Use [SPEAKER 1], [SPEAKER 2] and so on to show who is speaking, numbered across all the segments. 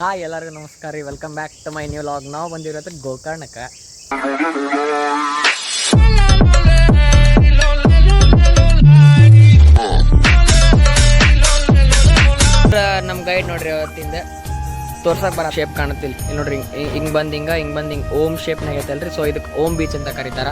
[SPEAKER 1] Hi ಎಲ್ಲರಿಗೂ ನಮಸ್ಕಾರ ರೀ, welcome back to my new vlog. ನಾವು ಬಂದಿರೋದು ಗೋಕರ್ಣಕ್ಕೆ. ನಮ್ಮ ಗೈಡ್ ನೋಡ್ರಿ ಅವತ್ತಿಂದ ತೋರ್ಸಕ್ಕೆ ಬರೋ ಶೇಪ್ ಕಾಣುತ್ತಿಲ್ಲ. ಇಲ್ಲಿ ನೋಡ್ರಿ, ಹಿಂಗೆ ಬಂದು ಹಿಂಗೆ ಓಮ್ ಶೇಪ್ನಾಗ ಐತಲ್ರಿ. ಸೊ ಇದಕ್ಕೆ ಓಮ್ ಬೀಚ್ ಅಂತ ಕರೀತಾರ.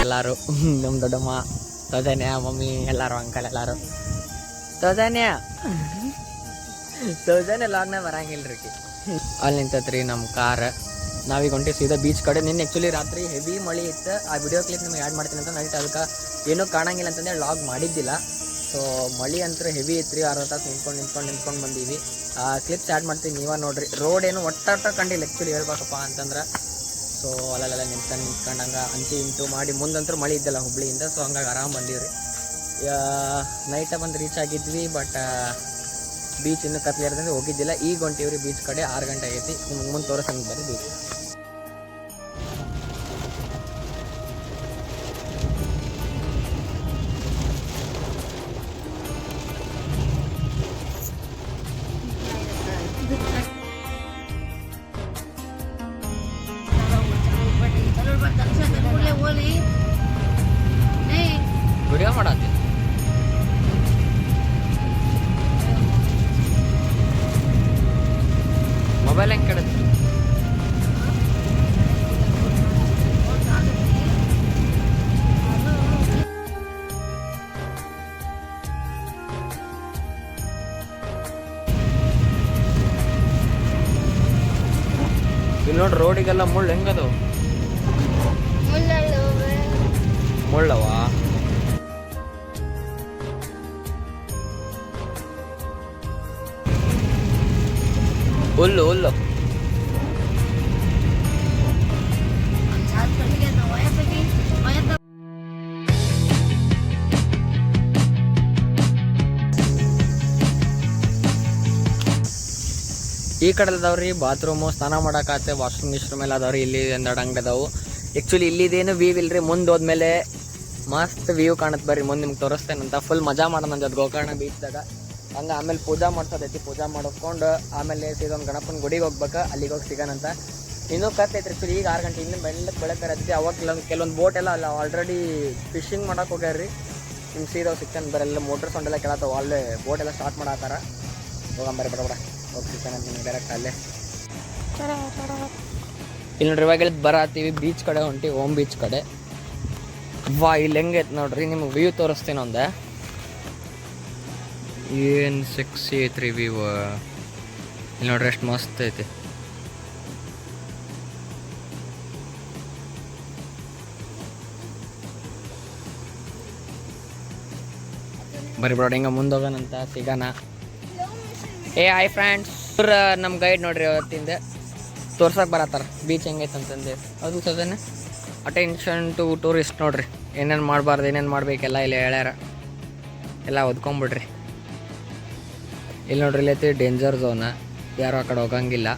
[SPEAKER 1] ಎಲ್ಲರೂ ನಮ್ಮ ದೊಡ್ಡಮ್ಮ, ಸೌಜನ್ಯ, ಮಮ್ಮಿ ಎಲ್ಲರೂ, ಅಂಕಲ್ ಎಲ್ಲರೂ. ಸೌಜನ್ಯ ಲಾಗ್ನ ಬರಂಗಿಲ್ರಿ. ಅಲ್ಲಿ ನಿಂತತ್ರಿ ನಮ್ಮ ಕಾರ್. ನಾವೀಗ ಹೊಂಟಿವಿ ಸೀದಾ ಬೀಚ್ ಕಡೆ. ನಿನ್ನೆ ಆ್ಯಕ್ಚುಲಿ ರಾತ್ರಿ ಹೆವಿ ಮಳೆ ಇತ್ತು. ಆ ವಿಡಿಯೋ ಕ್ಲಿಪ್ ನಿಮ್ಗೆ ಆ್ಯಡ್ ಮಾಡ್ತೀನಿ ಅಂತ ನೈಟ್ ಅದಕ್ಕೆ ಏನೂ ಕಾಣಂಗಿಲ್ಲ ಅಂತಂದೇಳಿ ಲಾಗ್ ಮಾಡಿದ್ದಿಲ್ಲ. ಸೊ ಮಳೆ ಅಂತೂ ಹೆವಿ ಇತ್ತು ರೀ. 6 ತಾಸು ನಿಂತ್ಕೊಂಡು ಬಂದೀವಿ. ಕ್ಲಿಪ್ಸ್ ಆ್ಯಡ್ ಮಾಡ್ತೀನಿ, ನೀವೇ ನೋಡಿರಿ. ರೋಡ್ ಏನು ಒಟ್ಟ ಕಂಡಿಲ್ಲ ಆ್ಯಕ್ಚುಲಿ ಹೇಳ್ಬೇಕಪ್ಪ ಅಂತಂದ್ರೆ. ಸೊ ಅಲ್ಲೆಲ್ಲ ನಿಂತ್ಕೊಂಡಂಗೆ ಇಂಟು ಮಾಡಿ ಮುಂದಂತೂ ಮಳೆ ಇದ್ದಲ್ಲ ಹುಬ್ಳಿಯಿಂದ. ಸೊ ಹಂಗಾಗಿ ಆರಾಮ್ ಬಂದೀವಿ. ನೈಟ ಬಂದು ರೀಚ್ ಆಗಿದ್ವಿ. ಬಟ್ ಬೀಚ್ ಇನ್ನೂ ಕತ್ಲಿರ್ದಂಗೆ ಹೋಗಿದ್ದಿಲ್ಲ. ಈಗ ಹೊಂಟೀವ್ರಿ ಬೀಚ್ ಕಡೆ. 6 ಗಂಟೆ ಆಗೈತಿ. ನಿಮ್ಗೆ ಮುಂದೆ ತೋರಿಸಂಗೆ ಬರ್ರಿ ಬೀಚ್. ವಿಡಿಯೋ ಮಾಡತ್ತಿ ಮೊಬೈಲ್ ಹೆಂಗೆ ಕೆಡುತ್ತೆ? ಇಲ್ಲಿ ನೋಡ್ರಿ, ರೋಡಿಗೆಲ್ಲ ಮುಳ್ಳು ಹೆಂಗದು, ಮುಳ್ಳವಾ? ಹುಲ್ಲು ಈ ಕಡೆ ಅದಾವ್ರಿ ಬಾತ್ರೂಮು, ಸ್ನಾನ ಮಾಡಕ್ಕೆ ವಾಶ್ರೂಮ್ ಎಲ್ಲ ಅದಾವ್ರಿ. ಇಲ್ಲಿ ಒಂದೆರಡು ಅಂಗಡಿ ಅದಾವು. ಆ್ಯಕ್ಚುಲಿ ಇಲ್ಲಿದೇನು ವ್ಯೂ ಇಲ್ರಿ. ಮುಂದೆ ಹೋದ್ಮೇಲೆ ಮಸ್ತ್ ವ್ಯೂ ಕಾಣುತ್ತೆ. ಬರ್ರಿ ಮುಂದೆ ನಿಮ್ಗೆ ತೋರಿಸ್ತೇನಂತ. ಫುಲ್ ಮಜಾ ಮಾಡೋಣ ಅಂತ ಗೋಕರ್ಣ ಬೀಚ್ದಾಗ. ಹಂಗೆ ಆಮೇಲೆ ಪೂಜಾ ಮಾಡ್ಸೋದೈತಿ. ಪೂಜಾ ಮಾಡಿಕೊಂಡು ಆಮೇಲೆ ಸೀದಾ ಒಂದು ಗಣಪನ ಗುಡಿಗೆ ಹೋಗ್ಬೇಕು. ಅಲ್ಲಿಗೆ ಹೋಗಿ ಸಿಗೋಣಂತ. ಇನ್ನೂ ಕತ್ತೈತ್ರಿ ಆ್ಯಕ್ಚುಲಿ. ಈಗ 6 ಗಂಟೆ ಇನ್ನೂ ಬೆಳಗ್ಗೆ ಇರತ್ತೆ. ಅವಾಗ ಕೆಲವೊಂದು ಬೋಟ್ ಎಲ್ಲ ಅಲ್ಲ ಆಲ್ರೆಡಿ ಫಿಶಿಂಗ್ ಮಾಡಕ್ಕೆ ಹೋಗ್ಯಾರ್ರಿ. ನಿಮ್ಗೆ ಸೀದಾ ಸಿಕ್ಕನ್ ಬರೆಲ್ಲ ಮೋಟ್ರ್ ಸೌಂಡ್ ಎಲ್ಲ ಕೇಳತ್ತವ. ಅಲ್ಲೇ ಬೋಟ್ ಎಲ್ಲ ಸ್ಟಾರ್ಟ್ ಮಾಡತ್ತಾರ. ಹೋಗಂಬರಿ ಬಡ ಹೋಗಿ ಸಿಕ್ಕನಂತ ನಿಮ್ಗೆ ಡೈರೆಕ್ಟ್ ಅಲ್ಲೇ. ಇಲ್ಲಿ ನೋಡ್ರಿ, ಇವಾಗ ಬರತ್ತೀವಿ ಬೀಚ್ ಕಡೆ ಹೊಂಟಿ, ಓಮ್ ಬೀಚ್ ಕಡೆ. ಇಲ್ಲಿ ಹೆಂಗೈತೆ ನೋಡ್ರಿ, ನಿಮ್ಗೆ ವ್ಯೂ ತೋರಿಸ್ತೇನೆ ಒಂದೆ. ಏನು ಸೆಕ್ಸಿ ಐತ್ರಿ ವ್ಯೂ. ಇಲ್ಲಿ ನೋಡ್ರಿ ಎಷ್ಟು ಮಸ್ತ್ ಐತಿ. ಬರೀ ಬಿಡೋಣ, ಹಿಂಗೆ ಮುಂದೆ ಹೋಗೋಣಂತ ಸಿಗೋಣ. ಹಾಯ್ ಫ್ರೆಂಡ್ಸ್, ನಮ್ಮ ಗೈಡ್ ನೋಡ್ರಿ ಅವತ್ತಿಂದ ತೋರ್ಸಕ್ಕೆ ಬರತ್ತಾರ ಬೀಚ್ ಹೆಂಗೈತೆ ಅಂತಂದು. ಅದು ಸದನೆ ಅಟೆನ್ಷನ್ ಟು ಟೂರಿಸ್ಟ್. ನೋಡ್ರಿ ಏನೇನು ಮಾಡಬಾರ್ದು, ಏನೇನು ಮಾಡಬೇಕೆಲ್ಲ ಇಲ್ಲಿ ಹೇಳ್ಯಾರ. ಎಲ್ಲ ಓದ್ಕೊಂಬಿಡ್ರಿ. ಇಲ್ಲಿ ನೋಡ್ರಿ, ಇಲ್ಲೈತಿ ಡೇಂಜರ್ ಝೋನ್, ಯಾರು ಆ ಕಡೆ ಹೋಗಂಗಿಲ್ಲ.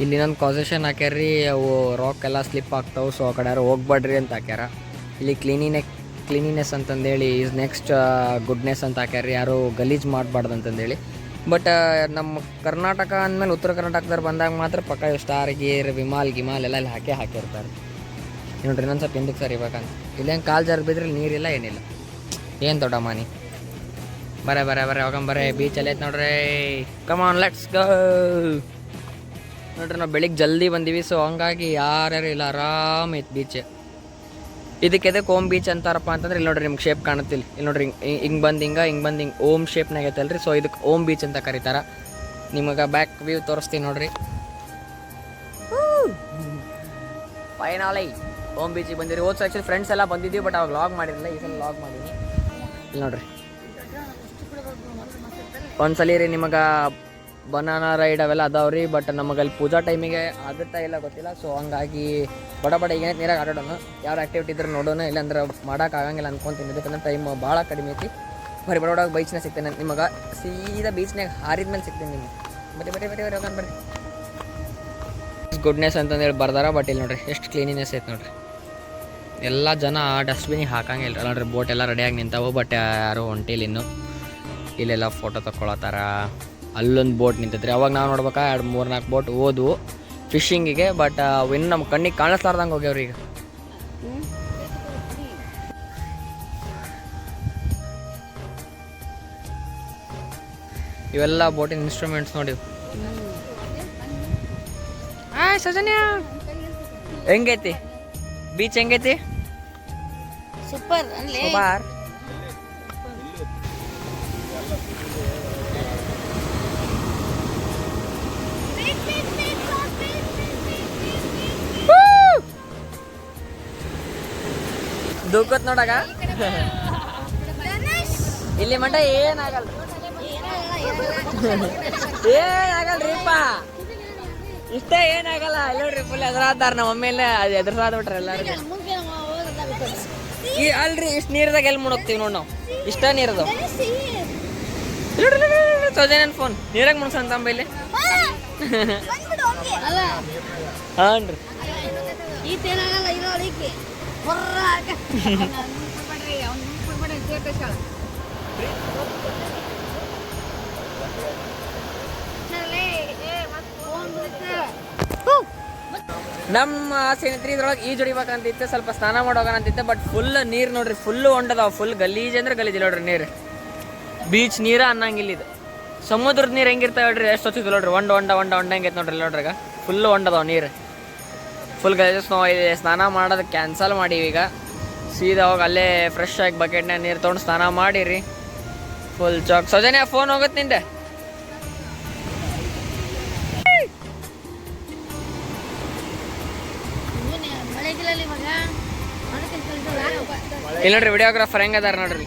[SPEAKER 1] ಇಲ್ಲಿ ಇನ್ನೊಂದು ಕಾಸೇಷನ್ ಹಾಕ್ಯಾರ್ರಿ, ಅವು ರಾಕ್ ಎಲ್ಲ ಸ್ಲಿಪ್ ಆಗ್ತಾವೆ. ಸೊ ಆ ಕಡೆ ಯಾರು ಹೋಗ್ಬೇಡ್ರಿ ಅಂತ ಹಾಕ್ಯಾರ. ಇಲ್ಲಿ ಕ್ಲೀನಿನೆಸ್ ಅಂತಂದೇಳಿ ಈಸ್ ನೆಕ್ಸ್ಟ್ ಗುಡ್ನೆಸ್ ಅಂತ ಹಾಕ್ಯಾರ್ರಿ. ಯಾರು ಗಲೀಜು ಮಾಡಬಾರ್ದು ಅಂತಂದೇಳಿ. ಬಟ್ ನಮ್ಮ ಕರ್ನಾಟಕ ಅಂದಮೇಲೆ ಉತ್ತರ ಕರ್ನಾಟಕದವ್ರು ಬಂದಾಗ ಮಾತ್ರ ಪಕ್ಕ ಸ್ಟಾರ್ ಗೀರ್ ವಿಮಾಲ್ ಎಲ್ಲ ಇಲ್ಲಿ ಹಾಕಿರ್ತಾರೆ. ನೋಡ್ರಿ ಇನ್ನೊಂದು ಸ್ವಲ್ಪ ಹಿಂದಕ್ಕೆ ಸರಿ ಬೇಕಂತ. ಇಲ್ಲೇನು ಕಾಲು ಜಾರ್ ಬಿದ್ದರೆ ನೀರಿಲ್ಲ ಏನಿಲ್ಲ. ಏನು ದೊಡ್ಡ ಮಾನಿ. ಬರೇ ಹೋಗಂಬರೇ ಬೀಚಲ್ಲಿ ಐತೆ ನೋಡ್ರಿ. Come on let's go. ನೋಡ್ರಿ ನಾವು ಬೆಳಿಗ್ಗೆ ಜಲ್ದಿ ಬಂದೀವಿ. ಸೊ ಹಂಗಾಗಿ ಯಾರ್ಯಾರು ಇಲ್ಲ, ಆರಾಮ ಐತೆ ಬೀಚ್. ಇದಕ್ಕೆ ಎದಕ್ಕೆ ಓಮ್ ಬೀಚ್ ಅಂತಾರಪ್ಪ ಅಂತಂದ್ರೆ ಇಲ್ಲಿ ನೋಡ್ರಿ ನಿಮ್ಗೆ ಶೇಪ್ ಕಾಣುತ್ತಿಲ್ಲ. ಇಲ್ಲಿ ನೋಡ್ರಿ ಹಿಂಗೆ ಬಂದು ಹಿಂಗೆ ಓಮ್ ಶೇಪ್ನಾಗ ಐತಲ್ರಿ. ಸೊ ಇದಕ್ಕೆ ಓಮ್ ಬೀಚ್ ಅಂತ ಕರೀತಾರೆ. ನಿಮಗೆ ಬ್ಯಾಕ್ ವ್ಯೂ ತೋರಿಸ್ತೀನಿ ನೋಡ್ರಿ. ಫೈನಲಿ ಓಮ್ ಬೀಚಿಗೆ ಬಂದಿರಿ. ಹೋದ ಆ್ಯಕ್ಚುಲಿ ಫ್ರೆಂಡ್ಸ್ ಎಲ್ಲ ಬಂದಿದ್ದೀವಿ, ಬಟ್ ಅವಾಗ ಲಾಗ್ ಮಾಡಿರಲಿಲ್ಲ. ಈ ಸಲ ಲಾಗ್ ಮಾಡೀನಿ. ಇಲ್ಲಿ ನೋಡ್ರಿ ಒಂದ್ಸಲಿ ರೀ ನಿಮಗೆ ಬನಾನಾ ರೈಡ್ ಅವೆಲ್ಲ ಅದಾವ್ರಿ. ಬಟ್ ನಮಗೆ ಅಲ್ಲಿ ಪೂಜಾ ಟೈಮಿಗೆ ಆಗುತ್ತಾ ಇಲ್ಲ ಗೊತ್ತಿಲ್ಲ. ಸೊ ಹಂಗಾಗಿ ಬಡ ಈಗ ನೀರಾಗ ಆಡೋಣ. ಯಾರು ಆ್ಯಕ್ಟಿವಿಟಿ ಇದ್ರೆ ನೋಡೋಣ, ಇಲ್ಲಾಂದ್ರೆ ಮಾಡೋಕ್ಕಾಗಂಗಿಲ್ಲ ಅನ್ಕೊಂತೀನಿ. ಯಾಕಂದ್ರೆ ಟೈಮ್ ಭಾಳ ಕಡಿಮೆ ಐತಿ. ಬರೀ ಬರೋಡಾಗ ಬೀಚ್ನಾಗ ಸಿಗ್ತೇನೆ. ನಿಮಗೆ ಸೀದಾ ಬೀಚ್ನಾಗ ಹಾರಿದ ಮೇಲೆ ಸಿಗ್ತೀನಿ ನಿಮಗೆ. ಬರೀ ಹೋಗೋಣ ಬರ್ರಿ. ಗುಡ್ನೆಸ್ ಅಂತಂದೇಳಿ ಬರ್ದಾರ. ಬಟ್ ಇಲ್ಲಿ ನೋಡ್ರಿ ಎಷ್ಟು ಕ್ಲೀನಿನೆಸ್ ಐತೆ ನೋಡ್ರಿ. ಎಲ್ಲ ಜನ ಡಸ್ಟ್ಬಿನಿಗೆ ಹಾಕಂಗಿಲ್ಲ ನೋಡ್ರಿ. ಬೋಟ್ ಎಲ್ಲ ರೆಡಿಯಾಗಿ ನಿಂತಾವು, ಬಟ್ ಯಾರು ಹೊಂಟಿಲ್ಲ ಇನ್ನು. ಇಲ್ಲೆಲ್ಲ ಫೋಟೋ ತಗೊಳತ್ತಾರ. ಅಲ್ಲೊಂದು ಬೋಟ್ ನಿಂತೈತ್ರಿ. ಅವಾಗ ನಾವು ನೋಡ್ಬೇಕಾ 2-3-4 ಬೋಟ್ ಹೋದ್ವು ಫಿಶಿಂಗಿಗೆ. ಬಟ್ ಇನ್ನು ನಮ್ಮ ಕಣ್ಣಿಗೆ ಕಾಣಿಸ್ಲಾರ್ದಂಗೆ ಹೋಗ್ಯಾವ್ರಿ ಈಗ. ಇವೆಲ್ಲ ಬೋಟಿನ ಇನ್ಸ್ಟ್ರೂಮೆಂಟ್ಸ್ ನೋಡಿ. ಸೌಜನ್ಯ ಹೆಂಗೈತಿ ಬೀಚ್? ಹೆಂಗೈತಿ?
[SPEAKER 2] ಸೂಪರ್.
[SPEAKER 1] ದುಃಖತ್ ನೋಡಾಗ ಇಲ್ಲಿ ಮಟ್ಟ ಏನಾಗಲ್ಲ. ಏನಾಗಲ್ರಿಪ್ಪ, ಇಷ್ಟ ಏನಾಗಲ್ಲ. ಇಲ್ಲಿ ನೋಡ್ರಿ ಫುಲ್ ಎದುರಾದಾರ ನಮ್ಮ ಮಮ್ಮಿಯಲ್ಲೇ. ಅದು ಎದುರಾದ್ಬಿಟ್ರೆ ಎಲ್ಲರಿಗೂ. ಅಲ್ರಿ ಇಷ್ಟು ನೀರ್ದಾಗ ಎಲ್ಲಿ ಮುಣಗ್ತೀವಿ ನೋಡಿ ನಾವು. ಇಷ್ಟ ನೀರದು. ಸೌಜನ್ಯನ ಫೋನ್ ನೀರಾಗ ಮುಣಸಂತ ತಂಬಲ್ಲಿ. ಹಾಂ ರೀ ನಮ್ಮ ಆಸೆ ಇದ್ರೊಳಗೆ ಈಜು ಹೊಡಿಬೇಕಂತಿತ್ತು, ಸ್ವಲ್ಪ ಸ್ನಾನ ಮಾಡೋಗಂತಿತ್ತು. ಬಟ್ ಫುಲ್ ನೀರು ನೋಡ್ರಿ, ಫುಲ್ಲು ಹೊಂಡದಾವ. ಫುಲ್ ಗಲೀಜ್ ಅಂದ್ರೆ ಗಲೀಜ್ ನೋಡ್ರಿ ನೀರು. ಬೀಚ್ ನೀರ ಅನ್ನಂಗಿಲ್ಲ ಇದು. ಸಮುದ್ರದ ನೀರು ಹೆಂಗಿರ್ತಾವೆ ಹೇಳ್ರಿ, ಎಷ್ಟು ಹೊತ್ತಿದ್ದು ನೋಡ್ರಿ. ಹೊಂಡ ಹೆಂಗೈತೆ ನೋಡ್ರಿ ನೋಡ್ರಿ. ಫುಲ್ಲು ಹೊಂಡದಾವ ನೀರು, ಫುಲ್ ಗಲೀಜಸ್. ನಾವು ಇಲ್ಲಿ ಸ್ನಾನ ಮಾಡೋದು ಕ್ಯಾನ್ಸಲ್ ಮಾಡೀವಿ ಈಗ. ಸೀದಾ ಹೋಗಿ ಅಲ್ಲೇ ಫ್ರೆಶ್ ಆಗಿ ಬಕೆಟ್ನಾಗ ನೀರು ತೊಗೊಂಡು ಸ್ನಾನ ಮಾಡಿರಿ. Full chalk. ಸೌಜನ್ಯ ಫೋನ್ ಹೋಗುತ್ತೆ ನಿಂದೆ. ಇಲ್ಲಿ ನೋಡ್ರಿ ವಿಡಿಯೋಗ್ರಾಫರ್ ಹೆಂಗದಾರ ನೋಡ್ರಿ.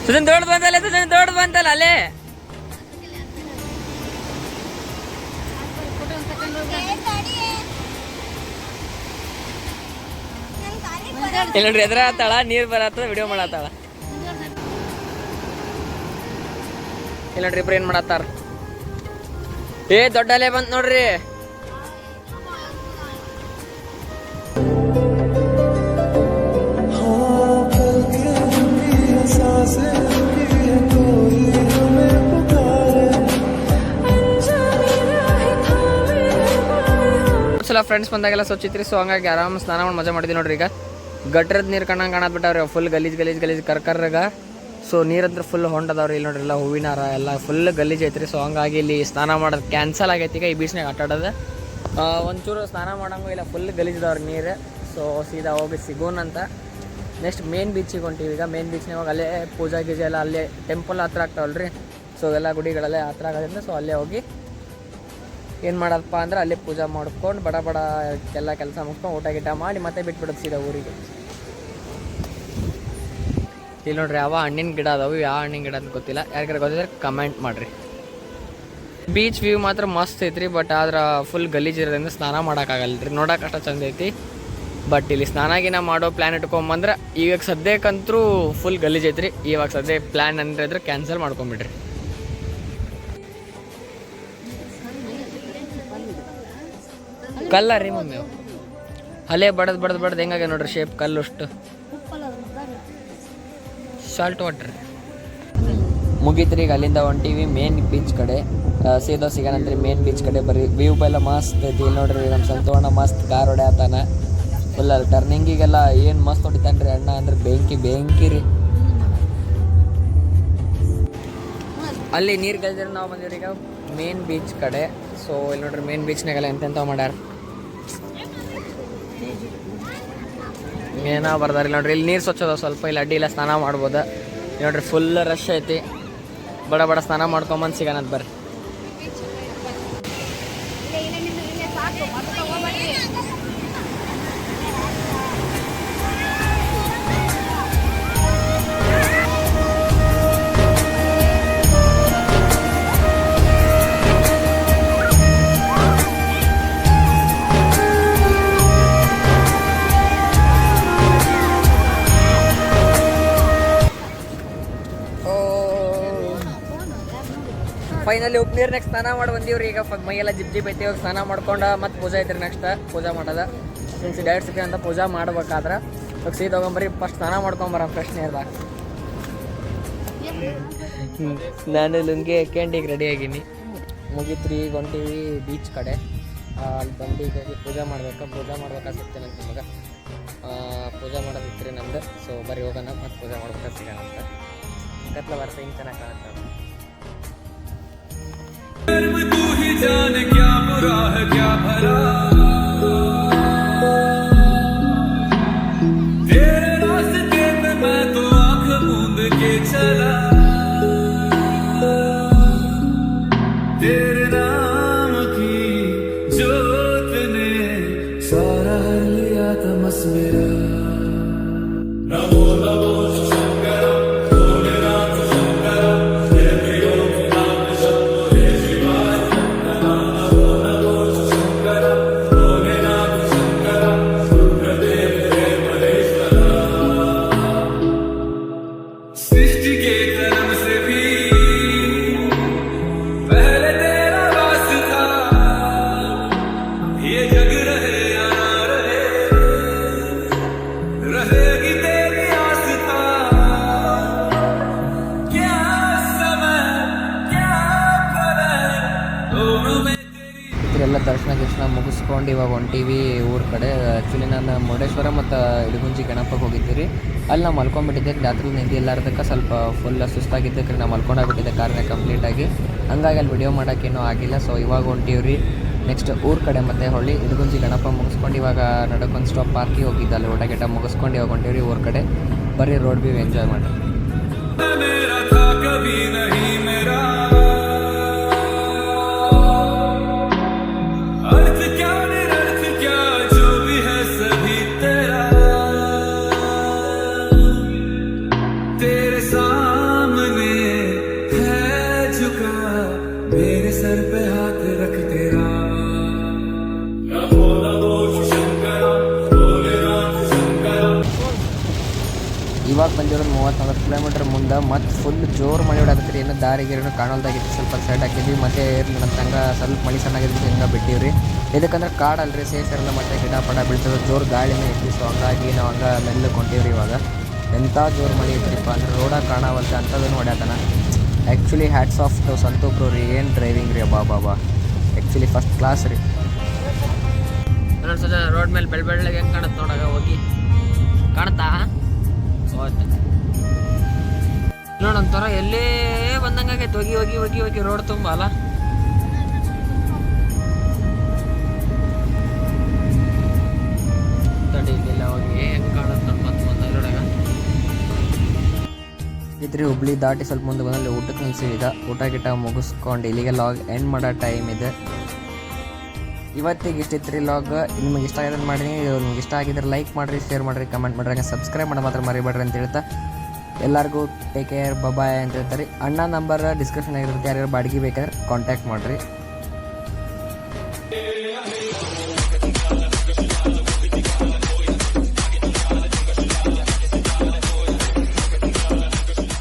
[SPEAKER 1] ಸುಜನ್ ದೊಡ್ಡದು ಬಂತಲ್ಲ ಅಲ್ಲೇ. ಇಲ್ಲಿ ನೋಡ್ರಿ ಎದ್ರ ಆತಾಳ, ನೀರ್ ಬರತ್ತ, ವಿಡಿಯೋ ಮಾಡತ್ತಾಳ. ಇಲ್ಲಿ ನೋಡ್ರಿ ಇಬ್ರು ಏನ್ ಮಾಡತ್ತಾರ. ದೊಡ್ಡ ಅಲೆ ಬಂತ ನೋಡ್ರಿ. ಫ್ರೆಂಡ್ಸ್ ಬಂದಾಗೆಲ್ಲ ಸ್ವಚ್ಛಿತ್ರಿ. ಸೊ ಹಂಗಾಗಿ ಆರಾಮ್ ಸ್ನಾನ ಮಾಡಿ ಮಜಾ ಮಾಡಿದ್ವಿ ನೋಡ್ರಿ. ಈಗ ಗಟ್ರದ ನೀರು ಕಣ್ಣಂಗೆ ಕಾಣತ್ಬಿಟ್ಟವ್ರಿ. ಫುಲ್ ಗಲೀಜ್ ಕರ್ಕರ್ರಾಗ. So ನೀರಂದ್ರೆ full ಹೊಂಡದವ್ರಿ. ಇಲ್ಲಿ ನೋಡ್ರಿ ಎಲ್ಲ ಹೂವಿನ ಹಾರ ಎಲ್ಲ ಫುಲ್ ಗಲೀಜ್ ಐತ್ರಿ. ಸೊ ಹಂಗಾಗಿ ಇಲ್ಲಿ ಸ್ನಾನ ಮಾಡೋದು ಕ್ಯಾನ್ಸಲ್ ಆಗೈತಿ. ಈಗ ಈ ಬೀಚ್ನಾಗ ಆಟಾಡೋದು ಒಂಚೂರು ಸ್ನಾನ ಮಾಡಂಗೂ ಇಲ್ಲ, ಫುಲ್ ಗಲೀಜದವ್ರಿ ನೀರು. ಸೊ ಸೀದಾ ಹೋಗಿ ಸಿಗೋಣಂತ ನೆಕ್ಸ್ಟ್ ಮೇನ್ ಬೀಚಿಗೆ ಹೊಂಟೀವಿ. ಈಗ ಮೇನ್ ಬೀಚ್ನಾಗ ಹೋಗಿ ಅಲ್ಲೇ ಪೂಜಾ ಗೀಜೆ ಎಲ್ಲ ಅಲ್ಲೇ ಟೆಂಪಲ್ ಹತ್ರ ಆಗ್ತಾವಲ್ರಿ. ಸೊ ಎಲ್ಲ ಗುಡಿಗಳಲ್ಲೇ ಹತ್ರ ಆಗೋದ್ರಿಂದ ಸೊ ಅಲ್ಲೇ ಹೋಗಿ ಏನು ಮಾಡೋದಪ್ಪ ಅಂದ್ರೆ ಅಲ್ಲೇ ಪೂಜೆ ಮಾಡ್ಕೊಂಡು ಬಡ ಎಲ್ಲ ಕೆಲಸ ಮುಗಿಸ್ಕೊಂಡು ಊಟ ಗೀಟ ಮಾಡಿ ಮತ್ತೆ ಬಿಟ್ಬಿಡೋದು ಸೀದಾ ಊರಿಗೆ. ಇಲ್ಲಿ ನೋಡ್ರಿ ಯಾವ ಹಣ್ಣಿನ ಗಿಡ ಅದಾವು, ಯಾವ ಹಣ್ಣಿನ ಗಿಡ ಅಂತ ಗೊತ್ತಿಲ್ಲ. ಯಾರಿಗಾರ ಗೊತ್ತಿದ್ರೆ ಕಮೆಂಟ್ ಮಾಡಿರಿ. ಬೀಚ್ ವ್ಯೂ ಮಾತ್ರ ಮಸ್ತ್ ಐತ್ರಿ. ಬಟ್ ಆದ್ರೆ ಫುಲ್ ಗಲೀಜ್ ಇರೋದ್ರಿಂದ ಸ್ನಾನ ಮಾಡೋಕ್ಕಾಗಲ್ಲ ರೀ. ನೋಡೋಕೆ ಅಷ್ಟ ಚಂದ ಐತಿ. ಬಟ್ ಇಲ್ಲಿ ಸ್ನಾನಾಗಿನ ಮಾಡೋ ಪ್ಲ್ಯಾನ್ ಇಟ್ಕೊಂಬಂದ್ರೆ ಈಗ ಸದ್ಯಕ್ಕಂತೂ ಫುಲ್ ಗಲೀಜ್ ಐತ್ರಿ. ಇವಾಗ ಸದ್ಯ ಪ್ಲ್ಯಾನ್ ಅಂದ್ರೆ ಇದ್ರೆ ಕ್ಯಾನ್ಸಲ್ ಮಾಡ್ಕೊಂಬಿಡ್ರಿ. ಕಲ್ಲ ರೀ ಮಮ್ಮಿ, ಅಲ್ಲೇ ಬಡ್ದು ಹೆಂಗಾಗ ನೋಡ್ರಿ ಶೇಪ್ ಕಲ್ಲು ಅಷ್ಟು. ಸಾಲ್ಟ್ ವಾಟರ್ ಮುಗೀತ್ರಿ. ಈಗ ಅಲ್ಲಿಂದ ಹೊಂಟೀವಿ ಮೇನ್ ಬೀಚ್ ಕಡೆ. ಸೀದಾ ಸಿಗೋಣಂತ್ರಿ ಮೇನ್ ಬೀಚ್ ಕಡೆ. ಬರೀ ವ್ಯೂ ಎಲ್ಲ ಮಸ್ತ್ ಐತಿ. ಇಲ್ಲಿ ನೋಡ್ರಿ ನಮ್ಮ ಸಂತೋಣ ಮಸ್ತ್ ಕಾರ್ ಹೊಡ್ಯಾತಾನ. ಫುಲ್ ಅಲ್ಲಿ ಟರ್ನಿಂಗಿಗೆಲ್ಲ ಏನು ಮಸ್ತ್ ಹೊಡಿತಾನ್ರಿ ಅಣ್ಣ. ಅಂದ್ರೆ ಬೆಂಕಿ ರೀ. ಅಲ್ಲಿ ನೀರು ಗಲ್ದಿರ ನಾವು ಬಂದಿವ್ರಿ ಈಗ ಮೇನ್ ಬೀಚ್ ಕಡೆ. ಸೊ ಇಲ್ಲಿ ನೋಡ್ರಿ ಮೇನ್ ಬೀಚ್ನಾಗೆಲ್ಲ ಎಂತೆಂಥವು ಮಾಡ್ಯಾರ. ಏನೋ ಬರ್ದಾರಿ ನೋಡ್ರಿ. ಇಲ್ಲಿ ನೀರು ಸ್ವಚ್ಛದ ಸ್ವಲ್ಪ, ಇಲ್ಲಿ ಅಡ್ಡಿ ಇಲ್ಲ, ಸ್ನಾನ ಮಾಡ್ಬೋದು ನೋಡ್ರಿ. ಫುಲ್ ರಶ್ ಐತಿ. ಬಡ ಬಡ ಸ್ನಾನ ಮಾಡ್ಕೊಂಬಂದು ಸಿಗೋಣಂತ ಬರ್ರಿ. ಫೈನಲಿ ಉಪ್ಪು ನೀರ್ನಾಗ ಸ್ನಾನ ಮಾಡಿ ಬಂದೀವ್ರಿ. ಈಗ ಮೈಯೆಲ್ಲ ಜಿಪ್ ಐತಿ. ಇವಾಗ ಸ್ನಾನ ಮಾಡ್ಕೊಂಡು ಮತ್ತೆ ಪೂಜೆ ಐತ್ರಿ. ನೆಕ್ಸ್ಟ್ ಪೂಜೆ ಮಾಡೋದ ಸಿನ್ಸ್ ಡೈರೆಕ್ಟ್ ಸಿಕ್ಕಿ ಅಂತ ಪೂಜೆ ಮಾಡ್ಬೇಕಾದ್ರೆ ಇವಾಗ ಸೀದಾ ಹೋಗೊಂಬರಿ. ಫಸ್ಟ್ ಸ್ನಾನ ಮಾಡ್ಕೊಂಬರ ಫ್ರೆಶ್ ನೀರ್ದಾಗ. ನಾನು ಲುಂಗಿ ಹಾಕ್ಯಂಡು ಈಗ ರೆಡಿ ಆಗೀನಿ. ಮುಗಿತ್ರಿ. ಈಗ ಹೊಂಟೀವಿ ಬೀಚ್ ಕಡೆ. ಅಲ್ಲಿ ಬಂದು ಈಗ ಪೂಜೆ ಮಾಡ್ಬೇಕು. ಪೂಜೆ ಮಾಡ್ಬೇಕಾಗ್ತೇನೆ ಅಂತ ನಿಮಗೆ. ಪೂಜೆ ಮಾಡೋದಿತ್ತು ರೀ ನಮ್ದು. ಸೊ ಬರೀ ಹೋಗೋಣ ಮತ್ತು ಪೂಜೆ ಮಾಡ್ಬೇಕಾದ್ರೆ ಸಿಗೋಣ ಅಂತ. ಕತ್ಲ ಬರ್ತಾ ಹಿಂಗೆ ಚೆನ್ನಾಗಿ ಕಾಣುತ್ತೆ.
[SPEAKER 3] तू ही जान क्या बुरा है क्या भला, तेरे रास्ते पे मैं तो आंख मूंद के चला, तेरे नाम की जोत ने सारा हर लिया तमस मेरा। नमो नमो
[SPEAKER 1] ಎಲ್ಲ ದರ್ಶನ ಮುಗಿಸ್ಕೊಂಡು ಇವಾಗ ಹೊಂಟೀವಿ ಊರ ಕಡೆ. ಆ್ಯಕ್ಚುಲಿ ನಾನು ಮುರುಡೇಶ್ವರ ಮತ್ತು ಇಡಗುಂಜಿ ಗಣಪಕ್ಕೆ ಹೋಗಿದ್ದೀರಿ. ಅಲ್ಲಿ ನಾವು ಮಲ್ಕೊಂಡ್ಬಿಟ್ಟಿದ್ದೆ. ರಾತ್ರಿ ನಿದ್ದೆ ಎಲ್ಲಾರ್ದಕ್ಕೆ ಸ್ವಲ್ಪ ಫುಲ್ ಸುಸ್ತಾಗಿದ್ದಕ್ಕೆ ನಾವು ಮಲ್ಕೊಂಡಾಗ್ಬಿಟ್ಟಿದ್ದೆ ಕಾರ್ನ ಕಂಪ್ಲೀಟಾಗಿ. ಹಂಗಾಗಿ ಅಲ್ಲಿ ವಿಡಿಯೋ ಮಾಡೋಕ್ಕೇನೂ ಆಗಿಲ್ಲ. ಸೊ ಇವಾಗ ಹೊಂಟೀವ್ರಿ ನೆಕ್ಸ್ಟ್ ಊರ ಕಡೆ. ಮತ್ತು ಹೊಳ್ಳಿ ಇಡಗುಂಜಿ ಗಣಪ ಮುಗಿಸ್ಕೊಂಡು ಇವಾಗ ನಡಕ್ಕೊಂದು ಸ್ಟಾಪ್ ಪಾರ್ಕಿಗೆ ಹೋಗಿದ್ದೆ. ಅಲ್ಲಿ ಊಟ ಗಿಟ ಮುಗಿಸ್ಕೊಂಡು ಇವಾಗ ಹೊಂಟೀವ್ರಿ ಊರ ಕಡೆ. ಬರೀ ರೋಡ್ ವ್ಯೂ ಎಂಜಾಯ್ ಮಾಡಿ.
[SPEAKER 3] मेरे सर पे हाथ रख तेरा।
[SPEAKER 1] ಇವಾಗ ಬಂದಿರೋದು 30-40 ಕಿಲೋಮೀಟರ್ ಮುಂದೆ. ಮತ್ತು ಫುಲ್ ಜೋರು ಮಳೆ ಹೊಡಾಕತ್ರಿ. ಏನೋ ದಾರಿಗೇನು ಕಾಣೋಲ್ದಾಗಿತ್ತು. ಸ್ವಲ್ಪ ಸೈಡ್ ಹಾಕಿದ್ವಿ. ಮತ್ತು ನಮ್ಮ ತಂಗ ಸ್ವಲ್ಪ ಮಳೆ ಸಣ್ಣಾಗಿದ್ದು ಹಿಂಗೆ ಬಿಟ್ಟಿವ್ರಿ. ಇದಕ್ಕಂದ್ರೆ ಕಾಡಲ್ರಿ, ಸೇಫ್ ಇರಲ್ಲ. ಮತ್ತು ಗಿಡ ಪಡ ಬೀಳ್ತದೆ. ಜೋರು ಗಾಳಿನೇ ಐತಿ. ಸೊ ಹಂಗಾಗಿ ನಾವು ಹಂಗೆ ಮೆಲ್ಲಗೆ ಕೊಂಟೀವ್ರಿ. ಇವಾಗ ಎಂಥ ಜೋರು ಮಳೆ ಐತ್ರಿಪ್ಪ ಅಂದ್ರೆ ರೋಡಾಗ ಕಾಣವಲ್ತೆ ಅಂಥದ್ದನ್ನು ಹೊಡ್ಯಾಕನ. ಆ್ಯಕ್ಚುಲಿ ಹ್ಯಾಟ್ಸ್ ಆಫ್ ಟು ಸಂತೋಬ್ರು ರೀ. ಏನು ಡ್ರೈವಿಂಗ್ ರೀ ಬಾಬಾ. ಆ್ಯಕ್ಚುಲಿ ಫಸ್ಟ್ ಕ್ಲಾಸ್ ರೀ. ಸದ ರೋಡ್ ಮೇಲೆ ಬೆಳ್ಳಗೆ ಹೆಂಗೆ ಕಾಣುತ್ತೆ ನೋಡಾಗ. ಹೋಗಿ ಕಾಣುತ್ತಾ ಹೋಗುತ್ತೆ ನೋಡೊಂಥರ ಎಲ್ಲೇ ಬಂದಂಗಾಗೈತೆ. ಹೋಗಿ ಹೋಗಿ ಹೋಗಿ ಹೋಗಿ ರೋಡ್ ತುಂಬ ಅಲ್ಲ. ತಡಿಲಿಲ್ಲ ಹೋಗಿ ಹೆಂಗೆ ಕಾಣುತ್ತೆ ನಮ್ಮ ಮತ್ತೆ ಮುಂದೆ ರೋಡಾಗ ಇದ್ರಿ. ಹುಬ್ಳಿ ದಾಟಿ ಸ್ವಲ್ಪ ಮುಂದೆ ಬಂದಲ್ಲಿ ಊಟಕ್ಕೆ ನಿಲ್ಸಿವಿ. ಈಗ ಊಟ ಗಿಟ ಮುಗಿಸ್ಕೊಂಡು ಇಲ್ಲಿಗೆ ಲಾಗ್ ಎಂಡ್ ಮಾಡೋ ಟೈಮ್ ಇದೆ. ಇವತ್ತಿಗೆ ಇಷ್ಟಿತ್ತು ರೀ ಲಾಗ್. ನಿಮಗೆ ಇಷ್ಟ ಆಗಿದ್ರೆ ಮಾಡಿ. ನಿಮ್ಗೆ ಇಷ್ಟ ಆಗಿದ್ರೆ ಲೈಕ್ ಮಾಡಿರಿ, ಶೇರ್ ಮಾಡಿರಿ, ಕಮೆಂಟ್ ಮಾಡಿರಿ, ಸಬ್ಸ್ಕ್ರೈಬ್ ಮಾಡೋದು ಮಾತ್ರ ಮರಿಬೇಡ್ರಿ ಅಂತ ಹೇಳ್ತಾ ಎಲ್ಲರಿಗೂ ಟೇಕ್ ಕೇರ್ ಬಾಯ್ ಅಂತ ಹೇಳ್ತಾರೆ. ಅಣ್ಣ ನಂಬರ್ ಡಿಸ್ಕ್ರಿಪ್ಷನ್ ಆಗಿರುತ್ತೆ. ಯಾರ್ಯಾರು ಬಾಡಿಗೆ ಬೇಕಾದ್ರೆ ಕಾಂಟ್ಯಾಕ್ಟ್ ಮಾಡಿರಿ.